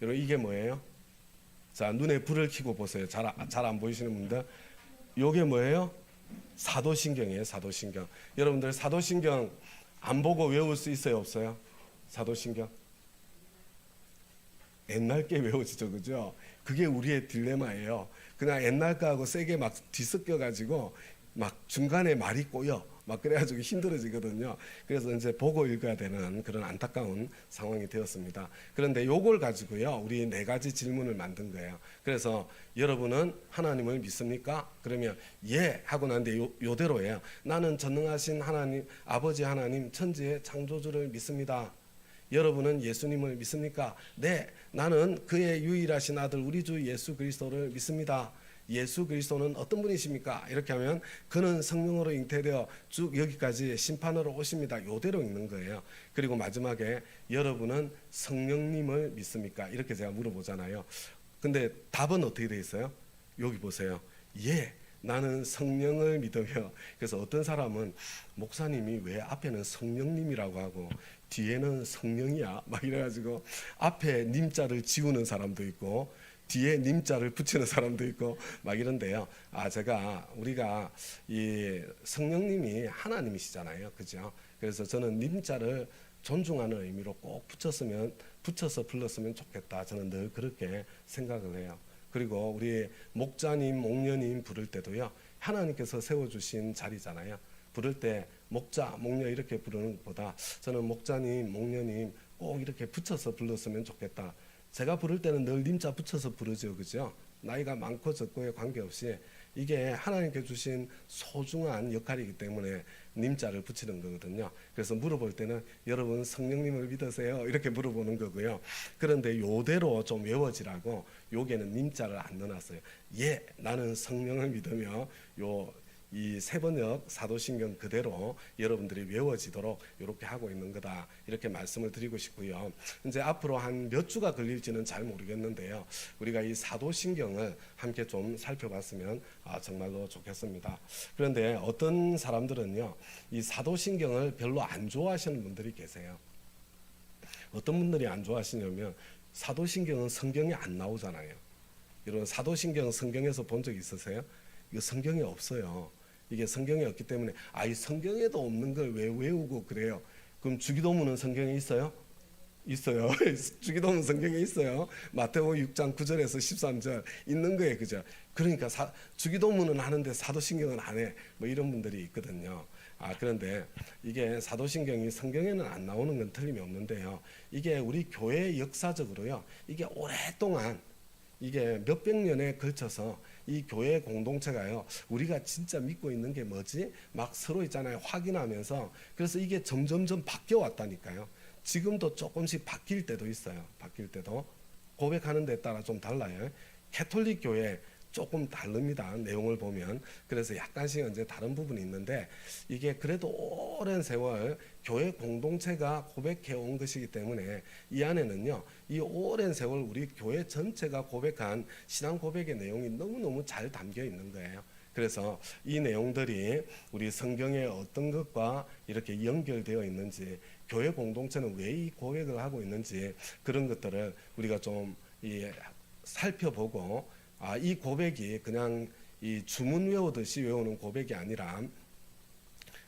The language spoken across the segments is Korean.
여러분 이게 뭐예요? 자, 눈에 불을 켜고 보세요. 잘 안 보이시는 분들. 요게 뭐예요? 사도신경이에요. 사도신경. 여러분들 사도신경 안 보고 외울 수 있어요? 없어요? 사도신경. 옛날 게 외워지죠. 그죠? 그게 우리의 딜레마예요. 그냥 옛날 거하고 세게 막 뒤섞여 가지고 막 중간에 말이 꼬여 막 그래가지고 힘들어지거든요. 그래서 이제 보고 읽어야 되는 그런 안타까운 상황이 되었습니다. 그런데 요걸 가지고요, 우리 네 가지 질문을 만든 거예요. 그래서 여러분은 하나님을 믿습니까? 그러면 예 하고 난데 요대로예요. 나는 전능하신 하나님, 아버지 하나님, 천지의 창조주를 믿습니다. 여러분은 예수님을 믿습니까? 네, 나는 그의 유일하신 아들 우리 주 예수 그리스도를 믿습니다. 예수 그리스도는 어떤 분이십니까? 이렇게 하면 그는 성령으로 잉태되어 쭉 여기까지 심판으로 오십니다. 요대로 읽는 거예요. 그리고 마지막에 여러분은 성령님을 믿습니까? 이렇게 제가 물어보잖아요. 근데 답은 어떻게 돼 있어요? 여기 보세요. 예, 나는 성령을 믿으며. 그래서 어떤 사람은 목사님이 왜 앞에는 성령님이라고 하고 뒤에는 성령이야 막 이래가지고 앞에 님자를 지우는 사람도 있고 뒤에 님자를 붙이는 사람도 있고 막 이런데요. 우리가 이 성령님이 하나님이시잖아요, 그죠? 그래서 저는 님자를 존중하는 의미로 꼭 붙여서 불렀으면 좋겠다. 저는 늘 그렇게 생각을 해요. 그리고 우리 목자님, 목녀님 부를 때도요, 하나님께서 세워주신 자리잖아요. 부를 때 목자, 목녀 이렇게 부르는 것보다 저는 목자님, 목녀님 꼭 이렇게 붙여서 불렀으면 좋겠다. 제가 부를 때는 늘 님자 붙여서 부르죠, 그죠? 나이가 많고 적고에 관계없이 이게 하나님께 주신 소중한 역할이기 때문에 님자를 붙이는 거거든요. 그래서 물어볼 때는 여러분 성령님을 믿으세요? 이렇게 물어보는 거고요. 그런데 요대로 좀 외워지라고 요게는 님자를 안 넣어놨어요. 예, 나는 성령을 믿으며 이 세번역 사도신경 그대로 여러분들이 외워지도록 이렇게 하고 있는 거다. 이렇게 말씀을 드리고 싶고요. 이제 앞으로 한 몇 주가 걸릴지는 잘 모르겠는데요. 우리가 이 사도신경을 함께 좀 살펴봤으면 정말로 좋겠습니다. 그런데 어떤 사람들은요, 이 사도신경을 별로 안 좋아하시는 분들이 계세요. 어떤 분들이 안 좋아하시냐면 사도신경은 성경에 안 나오잖아요. 여러분 사도신경 성경에서 본 적 있으세요? 이거 성경에 없어요. 이게 성경에 없기 때문에 이 성경에도 없는 걸 왜 외우고 그래요? 그럼 주기도문은 성경에 있어요? 있어요. 주기도문 성경에 있어요. 마태복음 6장 9절에서 13절 있는 거예요, 그죠? 그러니까 주기도문은 하는데 사도신경은 안 해. 뭐 이런 분들이 있거든요. 그런데 이게 사도신경이 성경에는 안 나오는 건 틀림이 없는데요. 이게 우리 교회 역사적으로요, 이게 오랫동안 이게 몇백 년에 걸쳐서 이 교회 공동체가요, 우리가 진짜 믿고 있는 게 뭐지? 막 서로 있잖아요, 확인하면서. 그래서 이게 점점점 바뀌어 왔다니까요. 지금도 조금씩 바뀔 때도 있어요. 바뀔 때도 고백하는 데 따라 좀 달라요. 캐톨릭 교회 조금 다릅니다, 내용을 보면. 그래서 약간씩 이제 다른 부분이 있는데, 이게 그래도 오랜 세월 교회 공동체가 고백해 온 것이기 때문에 이 안에는요, 이 오랜 세월 우리 교회 전체가 고백한 신앙 고백의 내용이 너무너무 잘 담겨 있는 거예요. 그래서 이 내용들이 우리 성경의 어떤 것과 이렇게 연결되어 있는지, 교회 공동체는 왜 이 고백을 하고 있는지, 그런 것들을 우리가 좀 살펴보고, 이 고백이 그냥 이 주문 외우듯이 외우는 고백이 아니라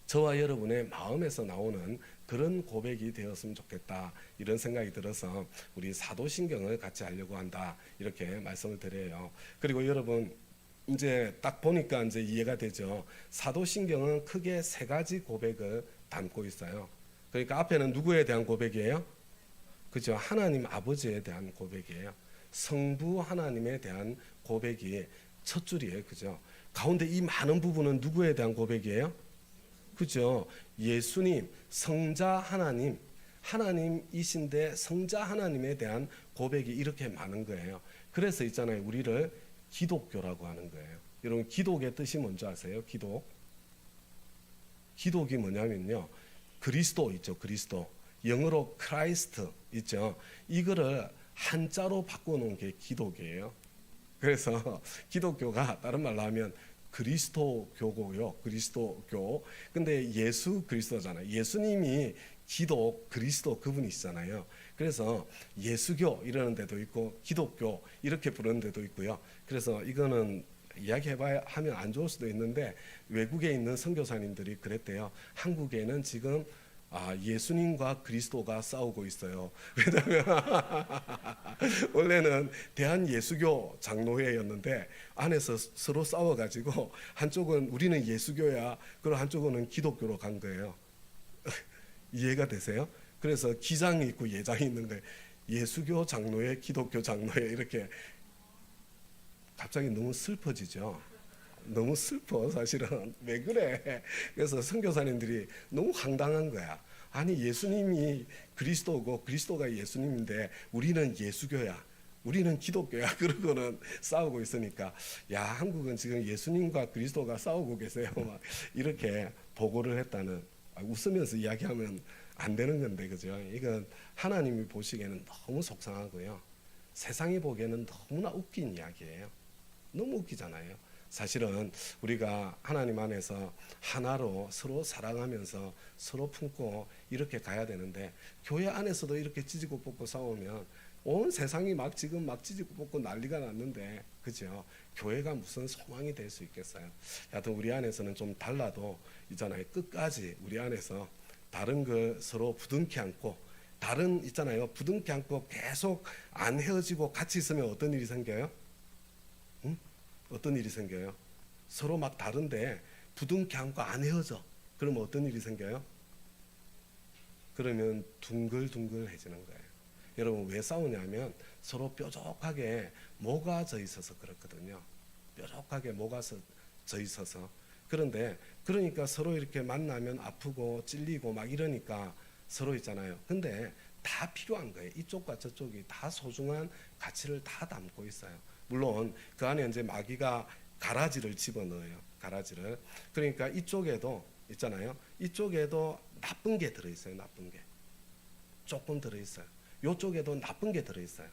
저와 여러분의 마음에서 나오는 그런 고백이 되었으면 좋겠다, 이런 생각이 들어서 우리 사도신경을 같이 하려고 한다, 이렇게 말씀을 드려요. 그리고 여러분 이제 딱 보니까 이제 이해가 되죠. 사도신경은 크게 세 가지 고백을 담고 있어요. 그러니까 앞에는 누구에 대한 고백이에요? 그죠? 하나님 아버지에 대한 고백이에요. 성부 하나님에 대한 고백이 첫 줄이에요, 그죠? 가운데 이 많은 부분은 누구에 대한 고백이에요? 그죠? 예수님, 성자 하나님, 하나님이신데 성자 하나님에 대한 고백이 이렇게 많은 거예요. 그래서 있잖아요, 우리를 기독교라고 하는 거예요. 여러분 기독의 뜻이 뭔지 아세요? 기독이 뭐냐면요, 그리스도 있죠, 그리스도. 영어로 크라이스트 있죠. 이거를 한자로 바꿔놓은 게 기독이에요. 그래서 기독교가 다른 말로 하면 그리스도교고요, 그리스도교. 근데 예수 그리스도잖아요. 예수님이 기독 그리스도 그분이시잖아요. 그래서 예수교 이러는 데도 있고 기독교 이렇게 부르는 데도 있고요. 그래서 이거는 이야기해봐야 하면 안 좋을 수도 있는데 외국에 있는 선교사님들이 그랬대요. 한국에는 지금 예수님과 그리스도가 싸우고 있어요. 왜냐하면 원래는 대한예수교 장로회였는데 안에서 서로 싸워가지고 한쪽은 우리는 예수교야, 그리고 한쪽은 기독교로 간 거예요. 이해가 되세요? 그래서 기장이 있고 예장이 있는 거예요. 예수교 장로회, 기독교 장로회 이렇게. 갑자기 너무 슬퍼지죠. 너무 슬퍼 사실은. 왜 그래? 그래서 선교사님들이 너무 황당한 거야. 아니 예수님이 그리스도고 그리스도가 예수님인데 우리는 예수교야, 우리는 기독교야. 그러고는 싸우고 있으니까 야, 한국은 지금 예수님과 그리스도가 싸우고 계세요. 막 이렇게 보고를 했다는. 웃으면서 이야기하면 안 되는 건데, 그죠? 이건 하나님이 보시기에는 너무 속상하고요. 세상이 보기에는 너무나 웃긴 이야기예요. 너무 웃기잖아요. 사실은 우리가 하나님 안에서 하나로 서로 사랑하면서 서로 품고 이렇게 가야 되는데, 교회 안에서도 이렇게 찢고 뽑고 싸우면 온 세상이 막 지금 막 찢고 뽑고 난리가 났는데, 그죠? 교회가 무슨 소망이 될 수 있겠어요? 여하튼 우리 안에서는 좀 달라도 있잖아요. 끝까지 우리 안에서 다른 거 서로 부둥켜 안고, 다른 있잖아요. 부둥켜 안고 계속 안 헤어지고 같이 있으면 어떤 일이 생겨요? 응? 어떤 일이 생겨요? 서로 막 다른데 부둥켜 안고 안 헤어져. 그러면 어떤 일이 생겨요? 그러면 둥글둥글해지는 거예요. 여러분 왜 싸우냐면 서로 뾰족하게 목아져 있어서 그렇거든요. 뾰족하게 목아져 있어서. 그런데 그러니까 서로 이렇게 만나면 아프고 찔리고 막 이러니까 서로 있잖아요. 근데 다 필요한 거예요. 이쪽과 저쪽이 다 소중한 가치를 다 담고 있어요. 물론 그 안에 이제 마귀가 가라지를 집어넣어요. 가라지를. 그러니까 이쪽에도 있잖아요. 이쪽에도 나쁜 게 들어있어요. 나쁜 게 조금 들어있어요. 이쪽에도 나쁜 게 들어있어요.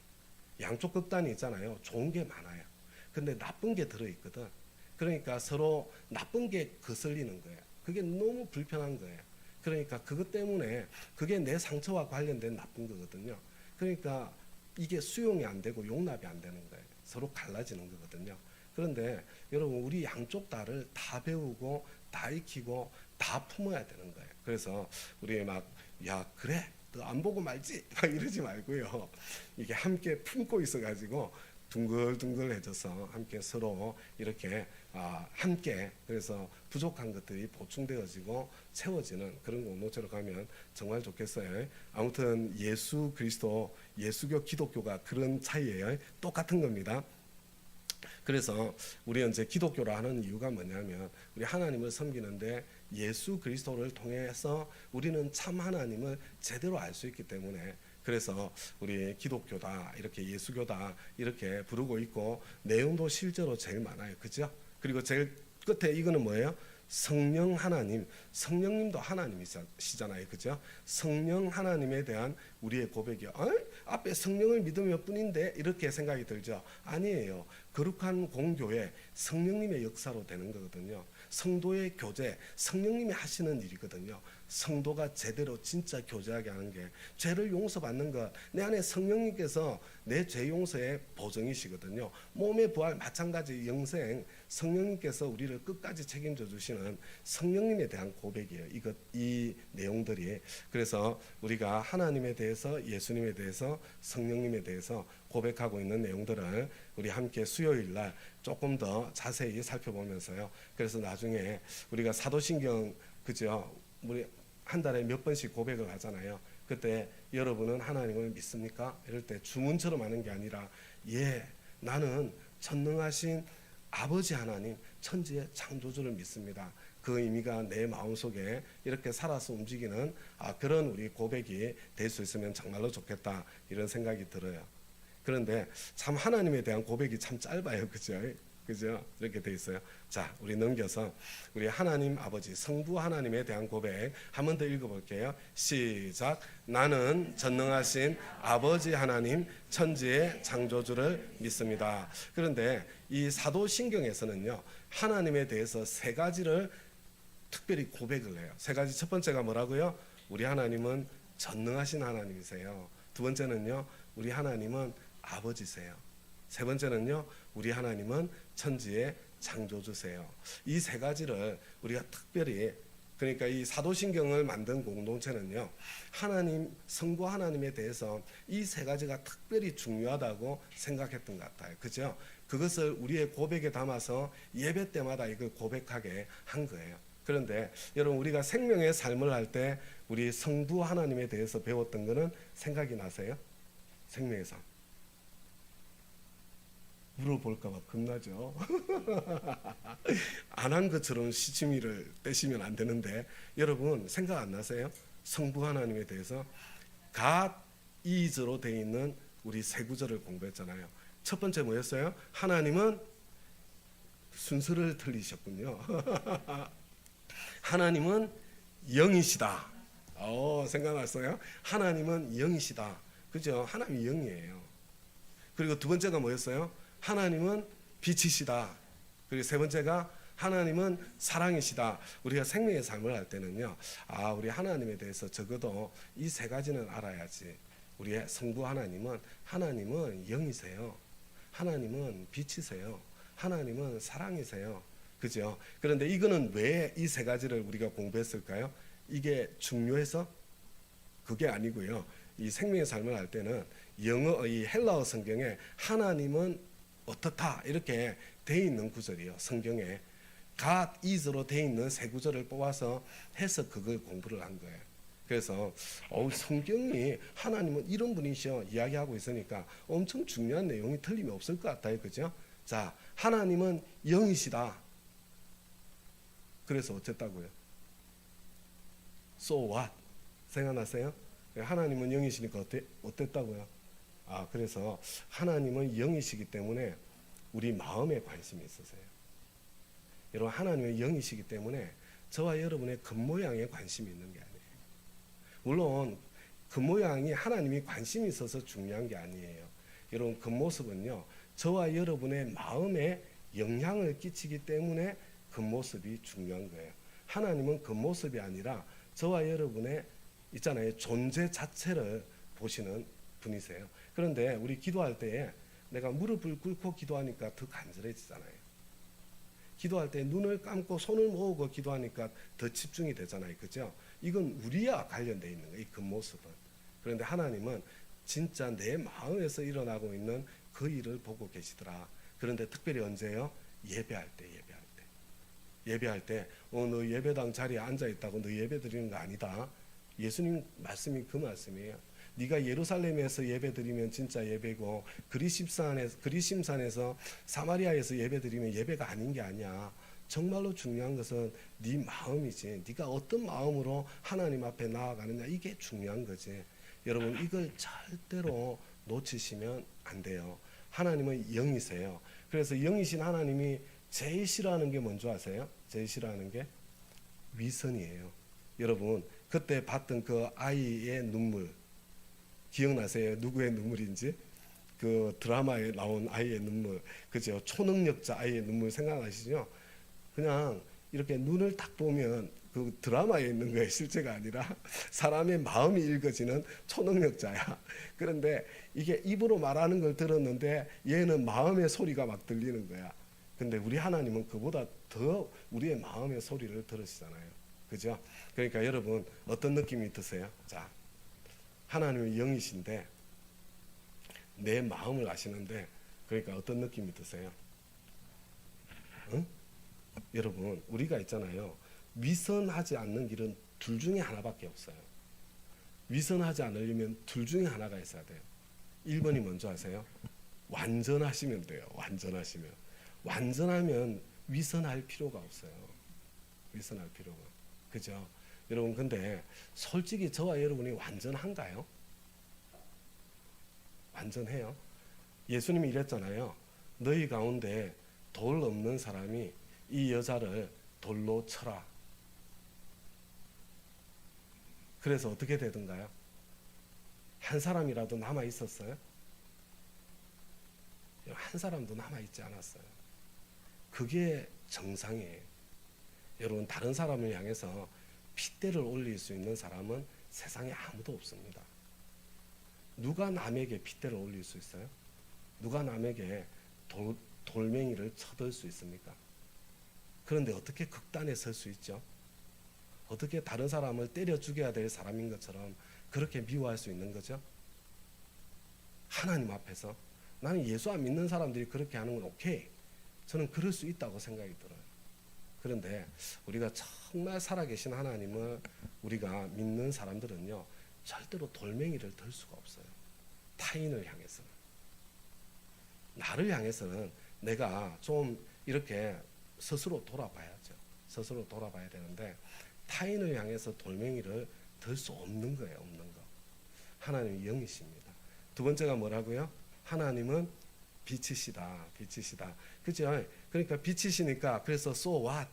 양쪽 극단이 있잖아요. 좋은 게 많아요. 근데 나쁜 게 들어있거든. 그러니까 서로 나쁜 게 거슬리는 거예요. 그게 너무 불편한 거예요. 그러니까 그것 때문에 그게 내 상처와 관련된 나쁜 거거든요. 그러니까 이게 수용이 안 되고 용납이 안 되는 거예요. 서로 갈라지는 거거든요. 그런데 여러분 우리 양쪽 다를 다 배우고 다 익히고 다 품어야 되는 거예요. 그래서 우리 막 야 그래 너 안 보고 말지 막 이러지 말고요. 이게 함께 품고 있어가지고 둥글둥글해져서 함께 서로 이렇게 함께 그래서 부족한 것들이 보충되어지고 채워지는 그런 공동체로 가면 정말 좋겠어요. 아무튼 예수 그리스도 예수교 기독교가 그런 차이예요. 똑같은 겁니다. 그래서 우리는 이제 기독교를 하는 이유가 뭐냐면 우리 하나님을 섬기는데 예수 그리스도를 통해서 우리는 참 하나님을 제대로 알 수 있기 때문에, 그래서 우리 기독교다 이렇게 예수교다 이렇게 부르고 있고 내용도 실제로 제일 많아요. 그죠? 그리고 제일 끝에 이거는 뭐예요? 성령 하나님, 성령님도 하나님이시잖아요. 그죠? 성령 하나님에 대한 우리의 고백이요. 앞에 성령을 믿으며 뿐인데 이렇게 생각이 들죠? 아니에요. 거룩한 공교회 성령님의 역사로 되는 거거든요. 성도의 교제 성령님이 하시는 일이거든요. 성도가 제대로 진짜 교제하게 하는 게 죄를 용서받는 것, 내 안에 성령님께서 내 죄 용서의 보증이시거든요. 몸의 부활 마찬가지 영생, 성령님께서 우리를 끝까지 책임져 주시는 성령님에 대한 고백이에요. 이 내용들이. 그래서 우리가 하나님에 대해서 예수님에 대해서 성령님에 대해서 고백하고 있는 내용들을 우리 함께 수요일 날 조금 더 자세히 살펴보면서요. 그래서 나중에 우리가 사도신경 그죠? 우리 한 달에 몇 번씩 고백을 하잖아요. 그때 여러분은 하나님을 믿습니까? 이럴 때 주문처럼 하는 게 아니라 예, 나는 전능하신 아버지 하나님, 천지의 창조주를 믿습니다. 그 의미가 내 마음속에 이렇게 살아서 움직이는 그런 우리 고백이 될 수 있으면 정말로 좋겠다 이런 생각이 들어요. 그런데 참 하나님에 대한 고백이 참 짧아요. 그죠? 그죠? 이렇게 돼 있어요. 자, 우리 넘겨서 우리 하나님 아버지 성부 하나님에 대한 고백 한 번 더 읽어볼게요. 시작. 나는 전능하신 아버지 하나님 천지의 창조주를 믿습니다. 그런데 이 사도신경에서는요, 하나님에 대해서 세 가지를 특별히 고백을 해요. 세 가지. 첫 번째가 뭐라고요? 우리 하나님은 전능하신 하나님이세요. 두 번째는요, 우리 하나님은 아버지세요. 세 번째는요, 우리 하나님은 천지의 창조주세요. 이 세 가지를 우리가 특별히, 그러니까 이 사도신경을 만든 공동체는요, 하나님, 성부 하나님에 대해서 이 세 가지가 특별히 중요하다고 생각했던 것 같아요. 그죠? 그것을 우리의 고백에 담아서 예배 때마다 이걸 고백하게 한 거예요. 그런데 여러분, 우리가 생명의 삶을 할 때 우리 성부 하나님에 대해서 배웠던 거는 생각이 나세요? 생명의 삶. 물어볼까 봐 겁나죠. 안 한 것처럼 시치미를 떼시면 안 되는데, 여러분 생각 안 나세요? 성부 하나님에 대해서 God is로 되어 있는 우리 세 구절을 공부했잖아요. 첫 번째 뭐였어요? 하나님은 순서를 틀리셨군요. 하나님은 영이시다. 생각났어요? 하나님은 영이시다. 그죠? 하나님이 영이에요. 그리고 두 번째가 뭐였어요? 하나님은 빛이시다. 그리고 세 번째가 하나님은 사랑이시다. 우리가 생명의 삶을 할 때는요, 우리 하나님에 대해서 적어도 이 세 가지는 알아야지. 우리의 성부 하나님은 영이세요. 하나님은 빛이세요. 하나님은 사랑이세요. 그죠? 그런데 이거는 왜 이 세 가지를 우리가 공부했을까요? 이게 중요해서? 그게 아니고요. 이 생명의 삶을 할 때는 이 헬라어 성경에 하나님은 어떻다 이렇게 돼 있는 구절이요. 성경에 God is로 돼 있는 세 구절을 뽑아서 해서 그걸 공부를 한 거예요. 그래서 성경이 하나님은 이런 분이셔 이야기하고 있으니까 엄청 중요한 내용이 틀림이 없을 것 같아요. 그죠? 자, 하나님은 영이시다. 그래서 어쨌다고요? So what? 생각나세요? 하나님은 영이시니까 어땠다고요? 그래서 하나님은 영이시기 때문에 우리 마음에 관심이 있으세요. 여러분, 하나님은 영이시기 때문에 저와 여러분의 겉모양에 관심이 있는 게 아니에요. 물론 겉모양이 하나님이 관심이 있어서 중요한 게 아니에요. 여러분, 겉모습은요, 저와 여러분의 마음에 영향을 끼치기 때문에 겉모습이 중요한 거예요. 하나님은 겉모습이 아니라 저와 여러분의 있잖아요, 존재 자체를 보시는 분이세요. 그런데 우리 기도할 때에 내가 무릎을 꿇고 기도하니까 더 간절해지잖아요. 기도할 때 눈을 감고 손을 모으고 기도하니까 더 집중이 되잖아요. 그죠? 이건 우리와 관련되어 있는 거예요. 이 겉모습은. 그런데 하나님은 진짜 내 마음에서 일어나고 있는 그 일을 보고 계시더라. 그런데 특별히 언제요? 예배할 때. 예배할 때 너 예배당 자리에 앉아있다고 너 예배 드리는 거 아니다. 예수님 말씀이 그 말씀이에요. 네가 예루살렘에서 예배드리면 진짜 예배고 그리심산에서 사마리아에서 예배드리면 예배가 아닌 게 아니야. 정말로 중요한 것은 네 마음이지. 네가 어떤 마음으로 하나님 앞에 나아가느냐, 이게 중요한 거지. 여러분, 이걸 절대로 놓치시면 안 돼요. 하나님은 영이세요. 그래서 영이신 하나님이 제일 싫어하는 게 뭔지 아세요? 제일 싫어하는 게 위선이에요. 여러분, 그때 봤던 그 아이의 눈물 기억나세요? 누구의 눈물인지? 그 드라마에 나온 아이의 눈물, 그죠? 초능력자 아이의 눈물 생각나시죠? 그냥 이렇게 눈을 딱 보면 그 드라마에 있는 거예요. 실제가 아니라 사람의 마음이 읽어지는 초능력자야. 그런데 이게 입으로 말하는 걸 들었는데 얘는 마음의 소리가 막 들리는 거야. 근데 우리 하나님은 그보다 더 우리의 마음의 소리를 들으시잖아요. 그죠? 그러니까 여러분, 어떤 느낌이 드세요? 자, 하나님은 영이신데 내 마음을 아시는데, 그러니까 어떤 느낌이 드세요? 응? 여러분, 우리가 있잖아요, 위선하지 않는 길은 둘 중에 하나밖에 없어요. 위선하지 않으려면 둘 중에 하나가 있어야 돼요. 1번이 뭔지 아세요? 완전하시면 돼요. 완전하면 위선할 필요가 없어요. 위선할 필요가. 그죠? 여러분, 근데 솔직히 저와 여러분이 완전한가요? 완전해요? 예수님이 이랬잖아요. 너희 가운데 돌 없는 사람이 이 여자를 돌로 쳐라. 그래서 어떻게 되던가요? 한 사람이라도 남아 있었어요? 한 사람도 남아 있지 않았어요. 그게 정상이에요. 여러분, 다른 사람을 향해서 핏대를 올릴 수 있는 사람은 세상에 아무도 없습니다. 누가 남에게 핏대를 올릴 수 있어요? 누가 남에게 돌멩이를 쳐들 수 있습니까? 그런데 어떻게 극단에 설 수 있죠? 어떻게 다른 사람을 때려 죽여야 될 사람인 것처럼 그렇게 미워할 수 있는 거죠? 하나님 앞에서 나는 예수 안 믿는 사람들이 그렇게 하는 건 오케이. 저는 그럴 수 있다고 생각이 들어요. 그런데 우리가 정말 살아계신 하나님을 우리가 믿는 사람들은요, 절대로 돌멩이를 들 수가 없어요. 타인을 향해서는. 나를 향해서는 내가 좀 이렇게 스스로 돌아봐야죠. 스스로 돌아봐야 되는데 타인을 향해서 돌멩이를 들 수 없는 거예요. 없는 거. 하나님이 영이십니다. 두 번째가 뭐라고요? 하나님은 빛이시다. 빛이시다. 그죠? 그러니까 빛이시니까 그래서 so what?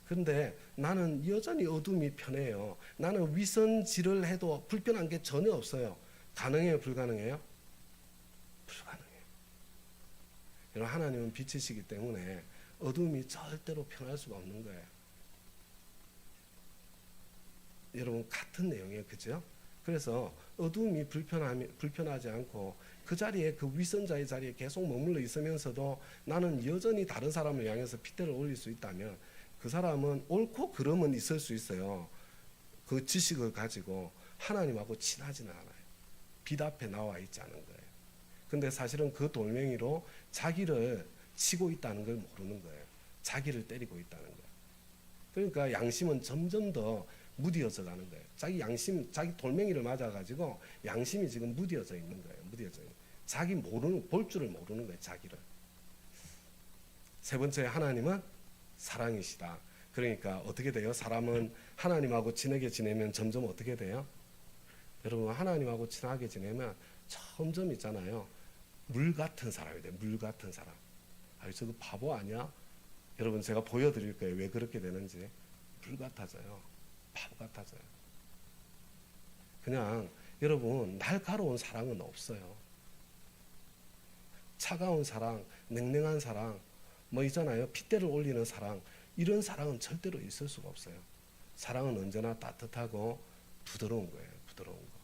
근데 나는 여전히 어둠이 편해요. 나는 위선질을 해도 불편한 게 전혀 없어요. 가능해요? 불가능해요? 불가능해요. 여러분, 하나님은 빛이시기 때문에 어둠이 절대로 편할 수가 없는 거예요. 여러분, 같은 내용이에요. 그죠? 그래서 어둠이 불편하지 않고 그 자리에, 그 위선자의 자리에 계속 머물러 있으면서도 나는 여전히 다른 사람을 향해서 핏대를 올릴 수 있다면 그 사람은 옳고 그름은 있을 수 있어요. 그 지식을 가지고 하나님하고 친하지는 않아요. 빛 앞에 나와 있지 않은 거예요. 근데 사실은 그 돌멩이로 자기를 치고 있다는 걸 모르는 거예요. 자기를 때리고 있다는 거예요. 그러니까 양심은 점점 더 무디어져 가는 거예요. 자기 양심, 자기 돌멩이를 맞아가지고 양심이 지금 무디어져 있는 거예요. 무디어져 있는. 자기 볼 줄을 모르는 거예요. 자기를. 세 번째, 하나님은 사랑이시다. 그러니까 어떻게 돼요? 사람은 하나님하고 친하게 지내면 점점 어떻게 돼요? 여러분, 하나님하고 친하게 지내면 점점 있잖아요. 물 같은 사람이 돼요. 물 같은 사람. 아, 저거 바보 아니야? 여러분, 제가 보여드릴 거예요. 왜 그렇게 되는지. 물 같아져요. 바보 같아져요. 그냥 여러분, 날카로운 사랑은 없어요. 차가운 사랑, 냉랭한 사랑, 뭐 있잖아요. 핏대를 올리는 사랑, 이런 사랑은 절대로 있을 수가 없어요. 사랑은 언제나 따뜻하고 부드러운 거예요. 부드러운 거.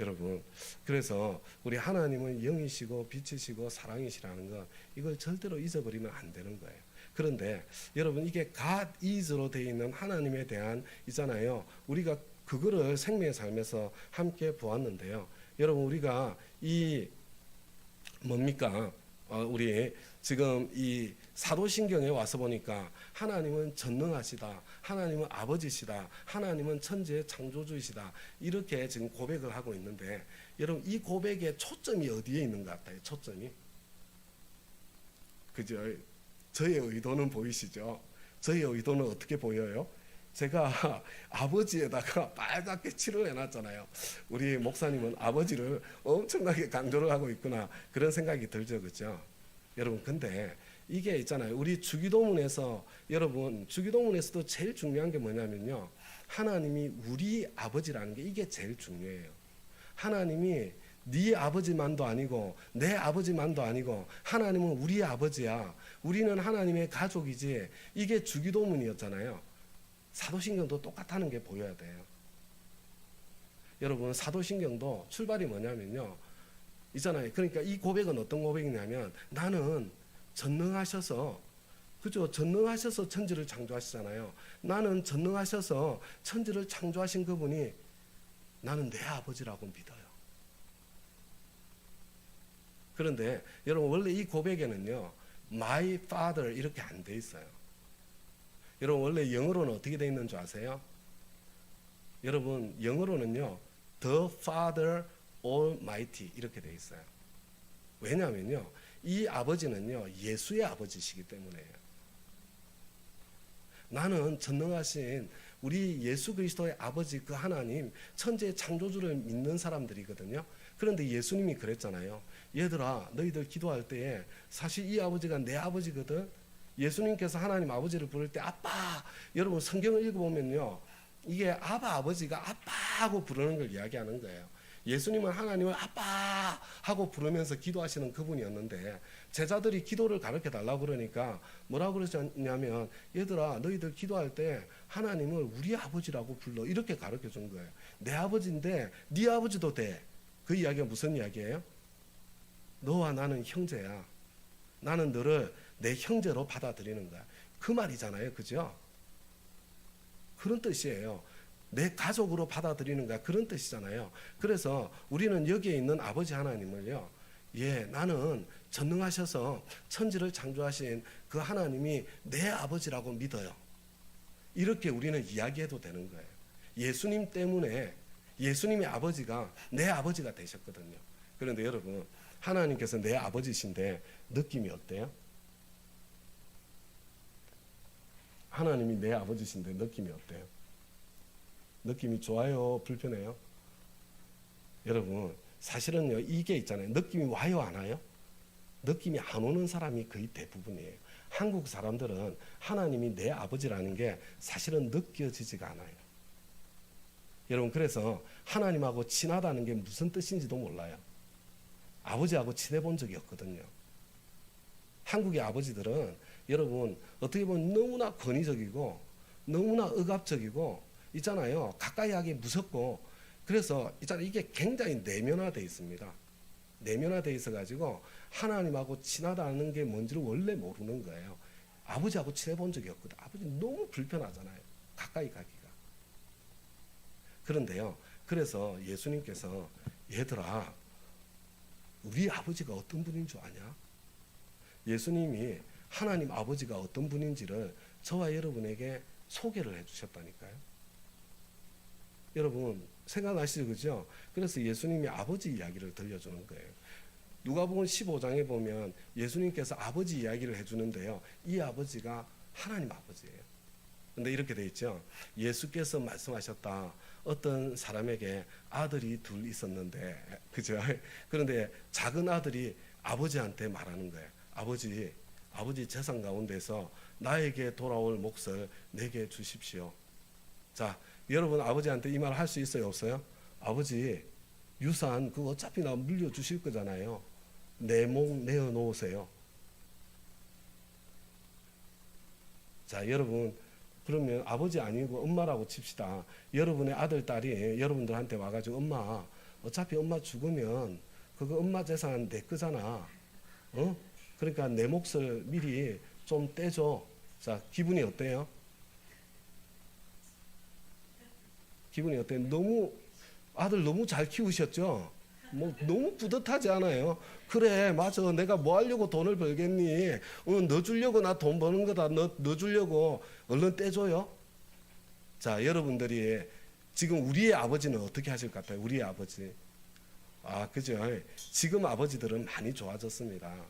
여러분, 그래서 우리 하나님은 영이시고 빛이시고 사랑이시라는 거, 이걸 절대로 잊어버리면 안 되는 거예요. 그런데 여러분, 이게 God is로 되어 있는 하나님에 대한 있잖아요. 우리가 그거를 생명의 삶에서 함께 보았는데요. 여러분, 우리가 이 뭡니까? 우리 지금 이 사도신경에 와서 보니까 하나님은 전능하시다, 하나님은 아버지시다, 하나님은 천지의 창조주이시다, 이렇게 지금 고백을 하고 있는데, 여러분, 이 고백의 초점이 어디에 있는 것 같아요? 초점이, 그죠? 저의 의도는 보이시죠? 저의 의도는 어떻게 보여요? 제가 아버지에다가 빨갛게 칠을 해놨잖아요. 우리 목사님은 아버지를 엄청나게 강조를 하고 있구나, 그런 생각이 들죠. 그죠? 여러분, 근데 이게 있잖아요. 우리 주기도문에서, 여러분, 주기도문에서도 제일 중요한 게 뭐냐면요, 하나님이 우리 아버지라는 게 이게 제일 중요해요. 하나님이 네 아버지만도 아니고 내 아버지만도 아니고 하나님은 우리 아버지야. 우리는 하나님의 가족이지. 이게 주기도문이었잖아요. 사도신경도 똑같다는 게 보여야 돼요. 여러분, 사도신경도 출발이 뭐냐면요, 있잖아요. 그러니까 이 고백은 어떤 고백이냐면, 나는 전능하셔서, 그죠? 전능하셔서 천지를 창조하시잖아요. 나는 전능하셔서 천지를 창조하신 그분이 나는 내 아버지라고 믿어요. 그런데 여러분, 원래 이 고백에는요, my father 이렇게 안 돼 있어요. 여러분, 원래 영어로는 어떻게 돼 있는 줄 아세요? 여러분, 영어로는요, the father almighty 이렇게 돼 있어요. 왜냐하면요, 이 아버지는요, 예수의 아버지시기 때문에요. 나는 전능하신 우리 예수 그리스도의 아버지, 그 하나님, 천지의 창조주를 믿는 사람들이거든요. 그런데 예수님이 그랬잖아요. 얘들아, 너희들 기도할 때에 사실 이 아버지가 내 아버지거든. 예수님께서 하나님 아버지를 부를 때 아빠, 여러분 성경을 읽어보면요, 이게 아버지가 아빠하고 부르는 걸 이야기하는 거예요. 예수님은 하나님을 아빠 하고 부르면서 기도하시는 그분이었는데, 제자들이 기도를 가르쳐 달라고 그러니까 뭐라고 그러셨냐면, 얘들아, 너희들 기도할 때 하나님을 우리 아버지라고 불러, 이렇게 가르쳐 준 거예요. 내 아버지인데 네 아버지도 돼. 그 이야기가 무슨 이야기예요? 너와 나는 형제야. 나는 너를 내 형제로 받아들이는 거야. 그 말이잖아요. 그죠? 그런 뜻이에요. 내 가족으로 받아들이는 거야. 그런 뜻이잖아요. 그래서 우리는 여기에 있는 아버지 하나님을요. 나는 전능하셔서 천지를 창조하신 그 하나님이 내 아버지라고 믿어요. 이렇게 우리는 이야기해도 되는 거예요. 예수님 때문에 예수님의 아버지가 내 아버지가 되셨거든요. 그런데 여러분, 하나님께서 내 아버지신데 느낌이 어때요? 하나님이 내 아버지신데 느낌이 어때요? 느낌이 좋아요? 불편해요? 여러분, 사실은요, 이게 있잖아요. 느낌이 와요? 안 와요? 느낌이 안 오는 사람이 거의 대부분이에요. 한국 사람들은 하나님이 내 아버지라는 게 사실은 느껴지지가 않아요. 여러분, 그래서 하나님하고 친하다는 게 무슨 뜻인지도 몰라요. 아버지하고 친해본 적이 없거든요. 한국의 아버지들은 여러분 어떻게 보면 너무나 권위적이고 너무나 억압적이고 있잖아요. 가까이 하기 무섭고, 그래서 있잖아요. 이게 굉장히 내면화되어 있습니다. 내면화되어 있어가지고 하나님하고 친하다는 게 뭔지를 원래 모르는 거예요. 아버지하고 친해본 적이 없거든. 아버지 너무 불편하잖아요. 가까이 가기가. 그런데요, 그래서 예수님께서 얘들아, 우리 아버지가 어떤 분인 줄 아냐? 예수님이 하나님 아버지가 어떤 분인지를 저와 여러분에게 소개를 해주셨다니까요. 여러분 생각나시죠? 그죠? 그래서 예수님이 아버지 이야기를 들려주는 거예요. 누가복음 15장에 보면 예수님께서 아버지 이야기를 해주는데요. 이 아버지가 하나님 아버지예요. 근데 이렇게 돼 있죠. 예수께서 말씀하셨다. 어떤 사람에게 아들이 둘 있었는데, 그죠? 그런데 작은 아들이 아버지한테 말하는 거예요. 아버지 재산 가운데서 나에게 돌아올 몫을 내게 주십시오. 자, 여러분 아버지한테 이 말 할 수 있어요? 없어요? 아버지, 유산 그거 어차피 나 물려주실 거잖아요. 내 목 내어놓으세요. 자, 여러분, 그러면 아버지 아니고 엄마라고 칩시다. 여러분의 아들, 딸이 여러분들한테 와가지고 엄마, 어차피 엄마 죽으면 그거 엄마 재산 내 거잖아. 그러니까 내 몫을 미리 좀 떼줘. 자, 기분이 어때요? 기분이 어때요? 아들 너무 잘 키우셨죠? 뭐 너무 뿌듯하지 않아요? 그래, 맞아. 내가 뭐 하려고 돈을 벌겠니? 너 주려고 나 돈 버는 거다. 너 주려고 얼른 떼줘요. 자, 여러분들이 지금 우리의 아버지는 어떻게 하실 것 같아요? 우리의 아버지. 그죠? 지금 아버지들은 많이 좋아졌습니다.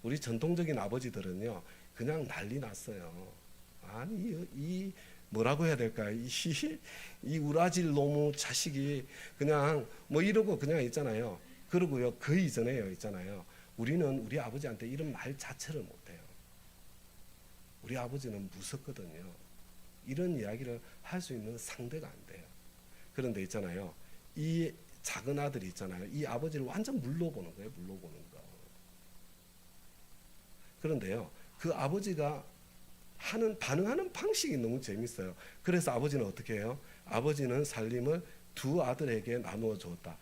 우리 전통적인 아버지들은요, 그냥 난리 났어요. 아니, 이 뭐라고 해야 될까요? 이 우라질 놈의 자식이 그냥 뭐 이러고 그냥 있잖아요. 그러고요, 그 이전에요, 있잖아요. 우리는 우리 아버지한테 이런 말 자체를 못해요. 우리 아버지는 무섭거든요. 이런 이야기를 할 수 있는 상대가 안 돼요. 그런데 있잖아요, 이 작은 아들이 있잖아요. 이 아버지를 완전 물러보는 거예요, 물러보는 거. 그런데요, 그 아버지가 반응하는 방식이 너무 재밌어요. 그래서 아버지는 어떻게 해요? 아버지는 살림을 두 아들에게 나누어 줬다.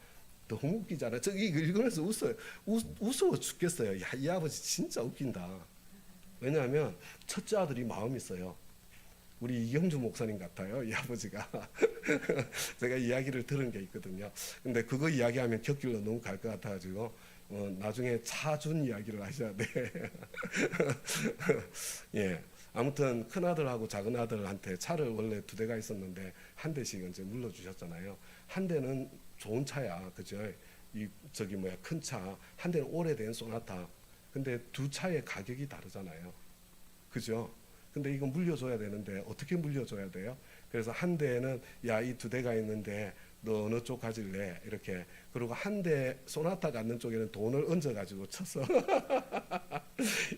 너무 웃기잖아요. 저 이거 읽으면서 웃어요. 웃어 죽겠어요. 야, 이 아버지 진짜 웃긴다. 왜냐하면 첫째 아들이 마음이 있어요. 우리 이경주 목사님 같아요, 이 아버지가. 제가 이야기를 들은 게 있거든요. 근데 그거 이야기하면 곁길로 너무 갈 것 같아가지고 나중에 차준 이야기를 하셔야 돼. 예. 아무튼 큰 아들하고 작은 아들한테 차를 원래 두 대가 있었는데 한 대씩 이제 물려주셨잖아요. 한 대는 좋은 차야, 그죠? 큰 차. 한 대는 오래된 소나타. 근데 두 차의 가격이 다르잖아요, 그죠? 근데 이거 물려줘야 되는데 어떻게 물려줘야 돼요? 그래서 한 대는 야, 이 두 대가 있는데 너 어느 쪽 가질래? 이렇게. 그리고 한 대 소나타 갖는 쪽에는 돈을 얹어가지고 쳤어.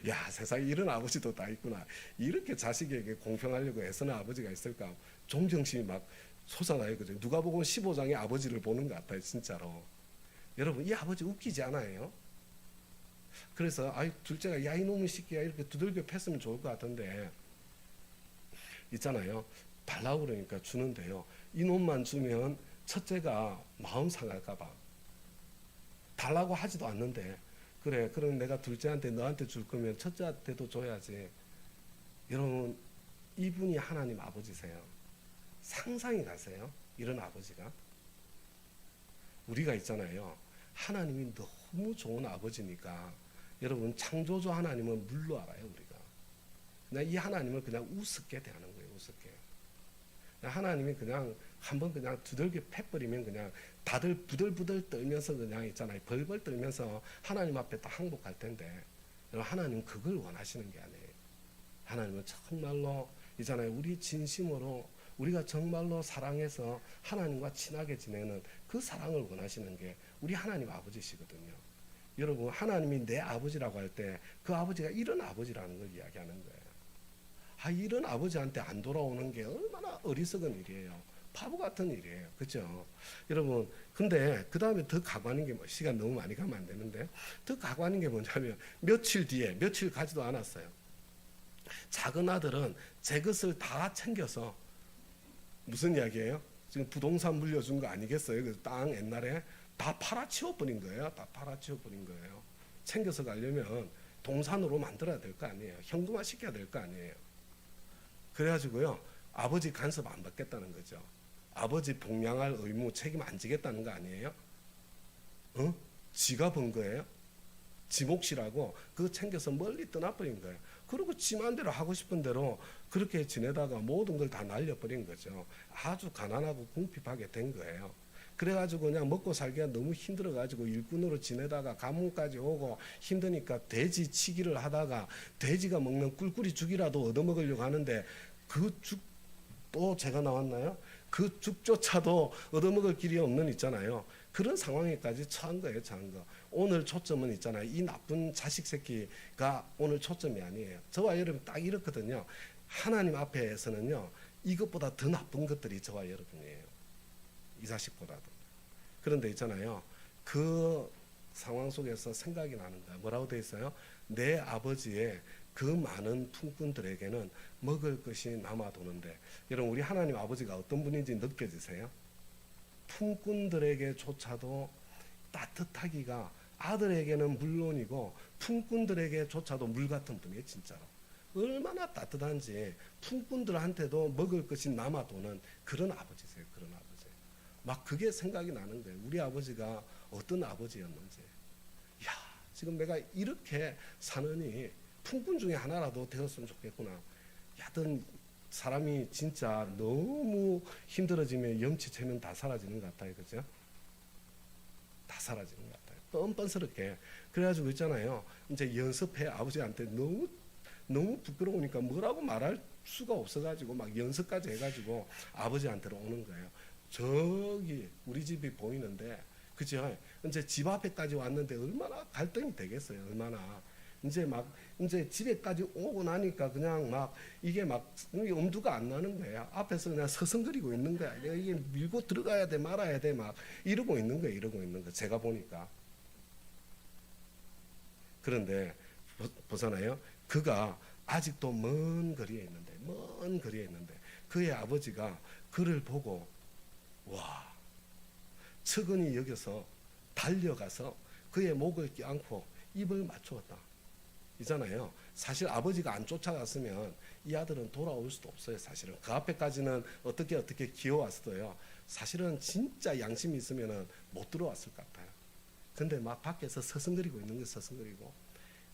야, 세상에 이런 아버지도 다 있구나. 이렇게 자식에게 공평하려고 애쓰는 아버지가 있을까? 존경심이 막 솟아나요. 그죠? 누가복음 15장의 아버지를 보는 것 같아요, 진짜로. 여러분, 이 아버지 웃기지 않아요? 그래서 둘째가 야, 이놈의 새끼야 이렇게 두들겨 팼으면 좋을 것 같은데 있잖아요. 달라고 그러니까 주는데요. 이놈만 주면 첫째가 마음 상할까 봐. 달라고 하지도 않는데 그래 그럼 내가 둘째한테 너한테 줄 거면 첫째한테도 줘야지. 여러분 이분이 하나님 아버지세요. 상상이 가세요? 이런 아버지가. 우리가 있잖아요. 하나님이 너무 좋은 아버지니까 여러분 창조주 하나님을 물로 알아요. 우리가 그냥 이 하나님을 그냥 우습게 대하는 거예요. 우습게. 하나님이 그냥 한번 그냥 두들겨 패버리면 그냥 다들 부들부들 떨면서 그냥 있잖아요. 벌벌 떨면서 하나님 앞에 다 항복할 텐데 하나님 그걸 원하시는 게 아니에요. 하나님은 정말로 있잖아요. 우리 진심으로 우리가 정말로 사랑해서 하나님과 친하게 지내는 그 사랑을 원하시는 게 우리 하나님 아버지시거든요. 여러분 하나님이 내 아버지라고 할 때 그 아버지가 이런 아버지라는 걸 이야기하는 거예요. 이런 아버지한테 안 돌아오는 게 얼마나 어리석은 일이에요. 바보 같은 일이에요. 그렇죠? 여러분 근데 그 다음에 더 가관인 게 시간 너무 많이 가면 안 되는데 더 가관인 게 뭐냐면 며칠 뒤에 며칠 가지도 않았어요. 작은 아들은 제 것을 다 챙겨서 무슨 이야기예요? 지금 부동산 물려준 거 아니겠어요? 그 땅 옛날에 다 팔아치워 버린 거예요. 다 팔아치워 버린 거예요. 챙겨서 가려면 동산으로 만들어야 될 거 아니에요. 현금화 시켜야 될 거 아니에요. 그래가지고요 아버지 간섭 안 받겠다는 거죠. 아버지 봉양할 의무 책임 안 지겠다는 거 아니에요? 지가 번 거예요. 지 몫이라고 그거 챙겨서 멀리 떠나버린 거예요. 그리고 지 마음대로 하고 싶은 대로 그렇게 지내다가 모든 걸 다 날려버린 거죠. 아주 가난하고 궁핍하게 된 거예요. 그래가지고 그냥 먹고 살기가 너무 힘들어가지고 일꾼으로 지내다가 가문까지 오고 힘드니까 돼지 치기를 하다가 돼지가 먹는 꿀꿀이 죽이라도 얻어먹으려고 하는데 그 죽도 제가 나왔나요? 그 죽조차도 얻어먹을 길이 없는 있잖아요. 그런 상황에까지 처한 거예요. 처한 거. 오늘 초점은 있잖아요. 이 나쁜 자식 새끼가 오늘 초점이 아니에요. 저와 여러분 딱 이렇거든요. 하나님 앞에서는요. 이것보다 더 나쁜 것들이 저와 여러분이에요. 이 자식보다도. 그런데 있잖아요. 그 상황 속에서 생각이 나는 거야. 뭐라고 돼 있어요? 내 아버지의 그 많은 품꾼들에게는 먹을 것이 남아도는데 여러분 우리 하나님 아버지가 어떤 분인지 느껴지세요? 품꾼들에게조차도 따뜻하기가 아들에게는 물론이고 품꾼들에게조차도 물 같은 분이에요. 진짜로. 얼마나 따뜻한지 품꾼들한테도 먹을 것이 남아도는 그런 아버지세요. 그런 아버지. 막 그게 생각이 나는 거예요. 우리 아버지가 어떤 아버지였는지. 야, 지금 내가 이렇게 사느니 품꾼 중에 하나라도 되었으면 좋겠구나. 야든 사람이 진짜 너무 힘들어지면 염치체면 다 사라지는 것 같아요. 그죠? 다 사라지는 것 같아요. 뻔뻔스럽게. 그래가지고 있잖아요. 이제 연습해 아버지한테 너무 부끄러우니까 뭐라고 말할 수가 없어가지고 막 연습까지 해가지고 아버지한테로 오는 거예요. 저기 우리 집이 보이는데 그죠? 이제 집 앞에까지 왔는데 얼마나 갈등이 되겠어요. 얼마나. 이제 집에까지 오고 나니까 그냥 막 이게 막 엄두가 안 나는 거야. 앞에서 그냥 서성거리고 있는 거야. 내가 이게 밀고 들어가야 돼 말아야 돼 막 이러고 있는 거야. 이러고 있는 거. 제가 보니까. 그런데 보잖아요. 그가 아직도 먼 거리에 있는데 그의 아버지가 그를 보고 와 측은히 여겨서 달려가서 그의 목을 껴안고 입을 맞추었다. 이잖아요. 사실 아버지가 안 쫓아갔으면 이 아들은 돌아올 수도 없어요. 사실은 그 앞에까지는 어떻게 기어왔어요. 사실은 진짜 양심이 있으면 못 들어왔을 것 같아요. 근데 막 밖에서 서성거리고 있는 게 서성거리고.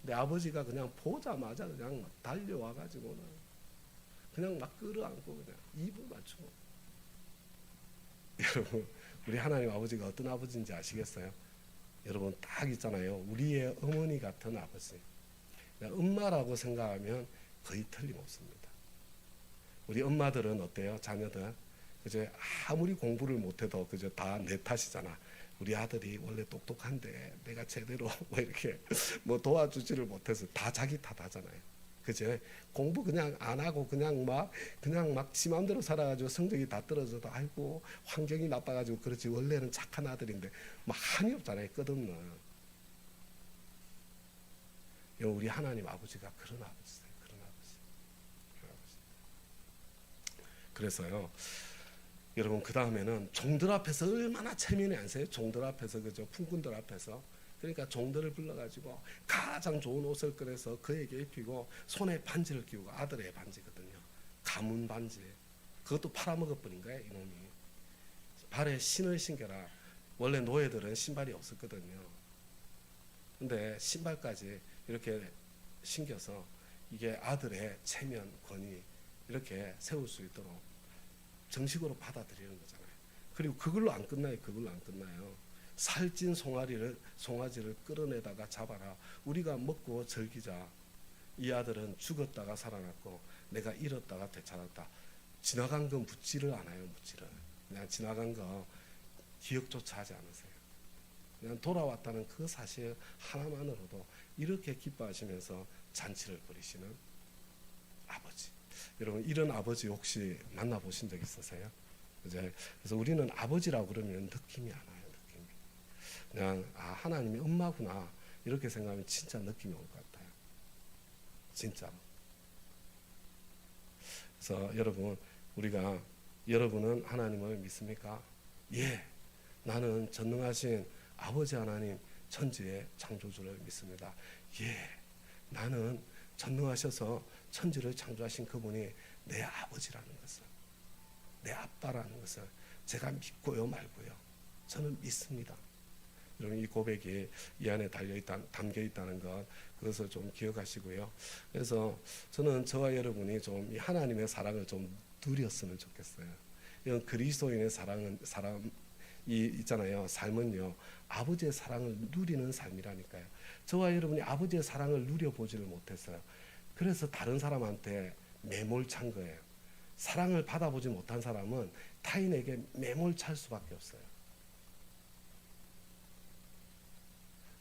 근데 아버지가 그냥 보자마자 그냥 막 달려와가지고는 그냥 막 끌어안고 그냥 입을 맞추고. 여러분 우리 하나님 아버지가 어떤 아버지인지 아시겠어요? 여러분 딱 있잖아요. 우리의 어머니 같은 아버지. 엄마라고 생각하면 거의 틀림없습니다. 우리 엄마들은 어때요? 자녀들 그죠? 아무리 공부를 못해도 그죠? 다 내 탓이잖아. 우리 아들이 원래 똑똑한데 내가 제대로 뭐 이렇게 뭐 도와주지를 못해서 다 자기 탓하잖아요. 그죠? 공부 그냥 안 하고 그냥 막 지 마음대로 살아가지고 성적이 다 떨어져도 아이고 환경이 나빠가지고 그렇지 원래는 착한 아들인데 막 한이 없잖아요. 끝없는. 우리 하나님 아버지가 그런 아버지세요. 그런 아버지. 그래서요. 여러분 그 다음에는 종들 앞에서 얼마나 체면이 안 세요. 종들 앞에서 그죠. 품꾼들 앞에서 그러니까 종들을 불러가지고 가장 좋은 옷을 꺼내서 그에게 입히고 손에 반지를 끼우고, 아들의 반지거든요. 가문 반지. 그것도 팔아먹어버린 거예요, 이놈이. 발에 신을 신겨라. 원래 노예들은 신발이 없었거든요. 근데 신발까지 이렇게 신겨서 이게 아들의 체면, 권위 이렇게 세울 수 있도록 정식으로 받아들이는 거잖아요. 그리고 그걸로 안 끝나요. 그걸로 안 끝나요. 살찐 송아지를 끌어내다가 잡아라. 우리가 먹고 즐기자. 이 아들은 죽었다가 살아났고 내가 잃었다가 되찾았다. 지나간 건 묻지를 않아요. 묻지를. 그냥 지나간 거 기억조차 하지 않으세요. 그냥 돌아왔다는 그 사실 하나만으로도 이렇게 기뻐하시면서 잔치를 벌이시는 아버지. 여러분, 이런 아버지 혹시 만나보신 적 있으세요? 그래서 우리는 아버지라고 그러면 느낌이 안 와요. 느낌이. 그냥 하나님이 엄마구나 이렇게 생각하면 진짜 느낌이 올 것 같아요. 진짜로. 그래서 여러분은 하나님을 믿습니까? 예, 나는 전능하신 아버지 하나님 천지의 창조주를 믿습니다. 예, 나는 전능하셔서 천지를 창조하신 그분이 내 아버지라는 것을, 내 아빠라는 것을 제가 믿고요 말고요, 저는 믿습니다. 여러분, 이 고백이 이 안에 담겨 있다는 것, 그것을 좀 기억하시고요. 그래서 저는 저와 여러분이 좀 이 하나님의 사랑을 좀 누렸으면 좋겠어요. 이런 그리스도인의 사람이 있잖아요. 삶은요, 아버지의 사랑을 누리는 삶이라니까요. 저와 여러분이 아버지의 사랑을 누려보지를 못했어요. 그래서 다른 사람한테 매몰찬 거예요. 사랑을 받아보지 못한 사람은 타인에게 매몰찰 수밖에 없어요.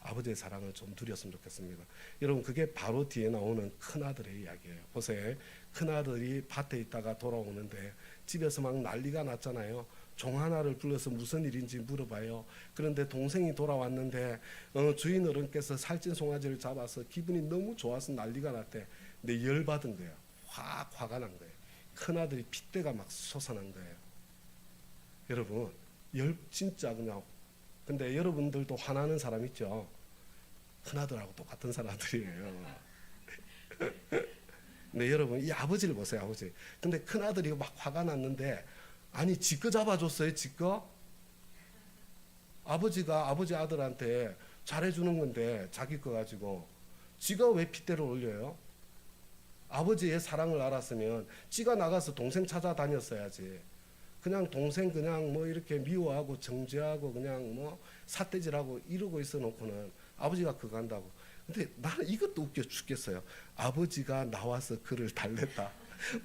아버지의 사랑을 좀 누렸으면 좋겠습니다. 여러분, 그게 바로 뒤에 나오는 큰아들의 이야기예요. 보세요. 큰아들이 밭에 있다가 돌아오는데 집에서 막 난리가 났잖아요. 종 하나를 불러서 무슨 일인지 물어봐요. 그런데 동생이 돌아왔는데 주인 어른께서 살찐 송아지를 잡아서 기분이 너무 좋아서 난리가 났대. 근데 열받은 거예요. 확 화가 난 거예요. 큰아들이 핏대가 막 솟아난 거예요. 여러분, 진짜 그냥. 근데 여러분들도 화나는 사람 있죠? 큰아들하고 똑같은 사람들이에요. 근데 여러분, 이 아버지를 보세요. 아버지. 근데 큰아들이 막 화가 났는데, 아니 지꺼 잡아줬어요. 지꺼? 아버지가 아버지 아들한테 잘해주는 건데 자기 거 가지고 지가 왜 핏대를 올려요? 아버지의 사랑을 알았으면 지가 나가서 동생 찾아다녔어야지. 그냥 동생 그냥 뭐 이렇게 미워하고 정죄하고 그냥 뭐 삿대질하고 이러고 있어 놓고는 아버지가 그거 한다고. 근데 나는 이것도 웃겨 죽겠어요. 아버지가 나와서 그를 달랬다.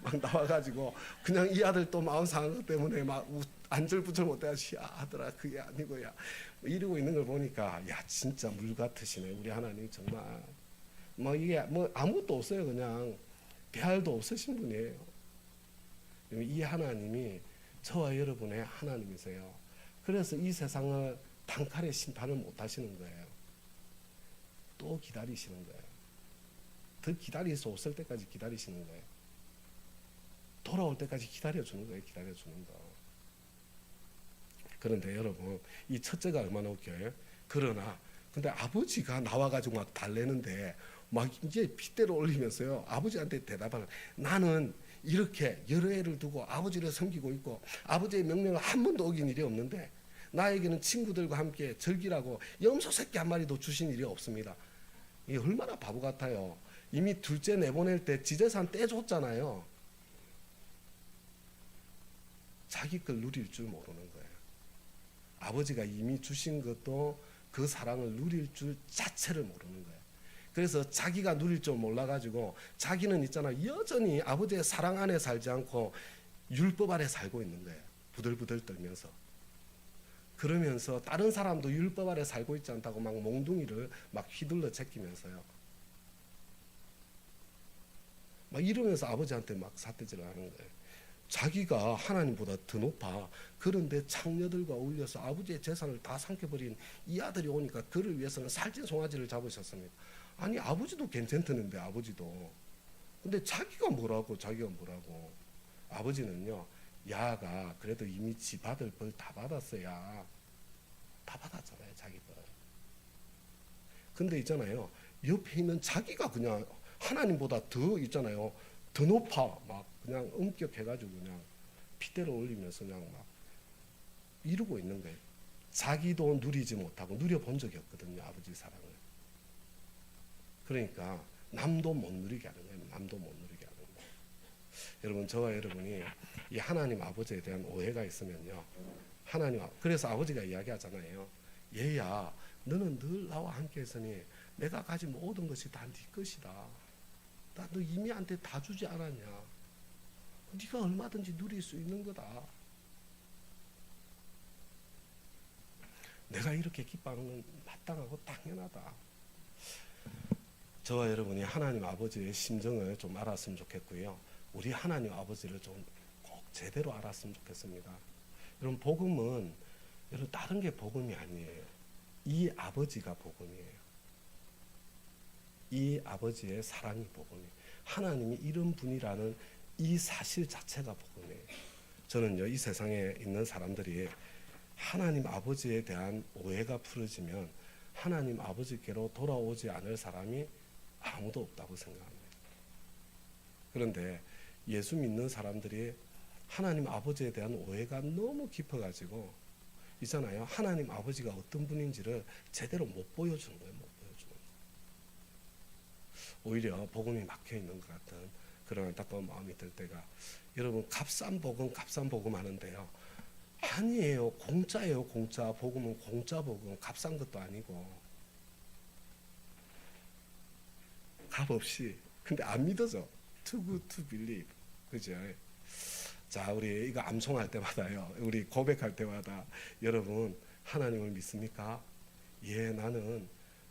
막 나와가지고 그냥 이 아들 또 마음 상한 것 때문에 막 안절부절 못해가지고, 야 아들아 그게 아니고 야 뭐 이러고 있는 걸 보니까, 야 진짜 물 같으시네 우리 하나님. 정말 뭐 이게 뭐 아무것도 없어요. 그냥 배알도 없으신 분이에요. 이 하나님이 저와 여러분의 하나님이세요. 그래서 이 세상을 단칼에 심판을 못 하시는 거예요. 또 기다리시는 거예요. 더 기다릴 수 없을 때까지 기다리시는 거예요. 돌아올 때까지 기다려주는 거예요. 기다려주는 거. 그런데 여러분, 이 첫째가 얼마나 웃겨요. 근데 아버지가 나와가지고 막 달래는데 막 이제 핏대를 올리면서요, 아버지한테 대답하는, 나는 이렇게 여러 애를 두고 아버지를 섬기고 있고 아버지의 명령을 한 번도 어긴 일이 없는데 나에게는 친구들과 함께 즐기라고 염소 새끼 한 마리도 주신 일이 없습니다. 이게 얼마나 바보 같아요. 이미 둘째 내보낼 때 지재산 떼줬잖아요. 자기 걸 누릴 줄 모르는 거예요. 아버지가 이미 주신 것도 그 사랑을 누릴 줄 자체를 모르는 거예요. 그래서 자기가 누릴 줄 몰라가지고 자기는 있잖아, 여전히 아버지의 사랑 안에 살지 않고 율법 아래 살고 있는 거예요. 부들부들 떨면서. 그러면서 다른 사람도 율법 아래 살고 있지 않다고 막 몽둥이를 막 휘둘러 제끼면서요, 막 이러면서 아버지한테 막 삿대질을 하는 거예요. 자기가 하나님보다 더 높아. 그런데 창녀들과 어울려서 아버지의 재산을 다 삼켜버린 이 아들이 오니까 그를 위해서는 살찐 송아지를 잡으셨습니다. 아니 아버지도 괜찮다는데 아버지도. 근데 자기가 뭐라고. 아버지는요, 야가 그래도 이미 지 받을 벌 다 받았어야. 다 받았잖아요. 자기 벌. 근데 있잖아요. 옆에 있는 자기가 그냥 하나님보다 더 있잖아요. 더 높아. 막 그냥 엄격해가지고 그냥 핏대를 올리면서 그냥 막 이루고 있는 거예요. 자기도 누리지 못하고 누려본 적이 없거든요. 아버지 사랑을. 그러니까 남도 못 누리게 하는 거예요. 남도 못 누리게 하는 거예요. 여러분, 저와 여러분이 이 하나님 아버지에 대한 오해가 있으면요. 그래서 아버지가 이야기하잖아요. 얘야, 너는 늘 나와 함께 했으니 내가 가진 모든 것이 다 네 것이다. 나 너 이미 한테 다 주지 않았냐. 네가 얼마든지 누릴 수 있는 거다. 내가 이렇게 기뻐하는 건 마땅하고 당연하다. 저와 여러분이 하나님 아버지의 심정을 좀 알았으면 좋겠고요. 우리 하나님 아버지를 좀 꼭 제대로 알았으면 좋겠습니다. 여러분, 복음은 여러분 다른 게 복음이 아니에요. 이 아버지가 복음이에요. 이 아버지의 사랑이 복음이에요. 하나님이 이런 분이라는 이 사실 자체가 복음이에요. 저는요, 이 세상에 있는 사람들이 하나님 아버지에 대한 오해가 풀어지면 하나님 아버지께로 돌아오지 않을 사람이 아무도 없다고 생각합니다. 그런데 예수 믿는 사람들이 하나님 아버지에 대한 오해가 너무 깊어가지고 있잖아요. 하나님 아버지가 어떤 분인지를 제대로 못 보여주는 거예요. 못 보여주는 거예요. 오히려 복음이 막혀 있는 것 같은 그런 안타까운 마음이 들 때가, 여러분, 값싼 복음 하는데요. 아니에요. 공짜예요. 공짜. 복음은 공짜 복음. 값싼 것도 아니고. 값 없이. 근데 안 믿어져. Too good to believe. 그죠? 자, 우리 이거 암송할 때마다요. 우리 고백할 때마다 여러분, 하나님을 믿습니까? 예, 나는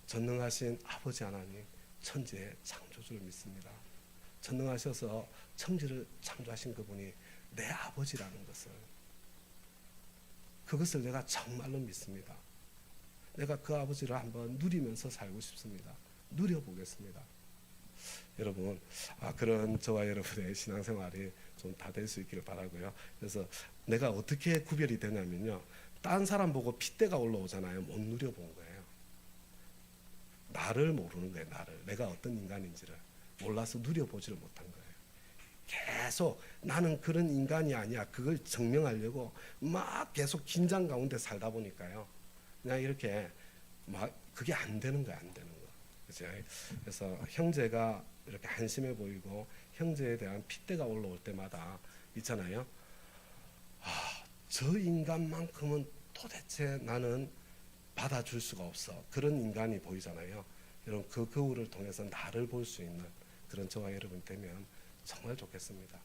전능하신 아버지 하나님, 천지의 창조주를 믿습니다. 전능하셔서 천지를 창조하신 그분이 내 아버지라는 것을, 그것을 내가 정말로 믿습니다. 내가 그 아버지를 한번 누리면서 살고 싶습니다. 누려보겠습니다. 여러분, 그런 저와 여러분의 신앙생활이 좀 다 될 수 있기를 바라고요. 그래서 내가 어떻게 구별이 되냐면요. 딴 사람 보고 핏대가 올라오잖아요. 못 누려본 거예요. 나를 모르는 거예요. 나를. 내가 어떤 인간인지를 몰라서 누려보지를 못한 거예요. 계속 나는 그런 인간이 아니야. 그걸 증명하려고 막 계속 긴장 가운데 살다 보니까요. 그냥 이렇게 막 그게 안 되는 거야. 안 되는 거. 그죠? 그래서 형제가 이렇게 한심해 보이고 형제에 대한 핏대가 올라올 때마다 있잖아요. 저 인간만큼은 도대체 나는 받아줄 수가 없어. 그런 인간이 보이잖아요. 여러분, 그 거울을 통해서 나를 볼 수 있는 그런 저와 여러분 되면 정말 좋겠습니다.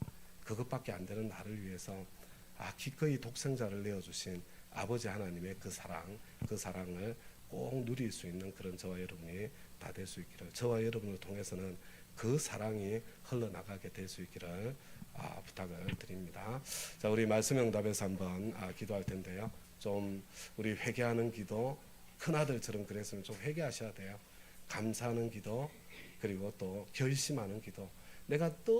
그것밖에 안 되는 나를 위해서 기꺼이 독생자를 내어주신 아버지 하나님의 그 사랑을 꼭 누릴 수 있는 그런 저와 여러분이 다 될 수 있기를, 저와 여러분을 통해서는 그 사랑이 흘러나가게 될 수 있기를 부탁을 드립니다. 자, 우리 말씀 응답에서 한번 기도할 텐데요. 좀 우리 회개하는 기도, 큰아들처럼 그랬으면 좀 회개하셔야 돼요. 감사하는 기도, 그리고 또 결심하는 기도. 내가 또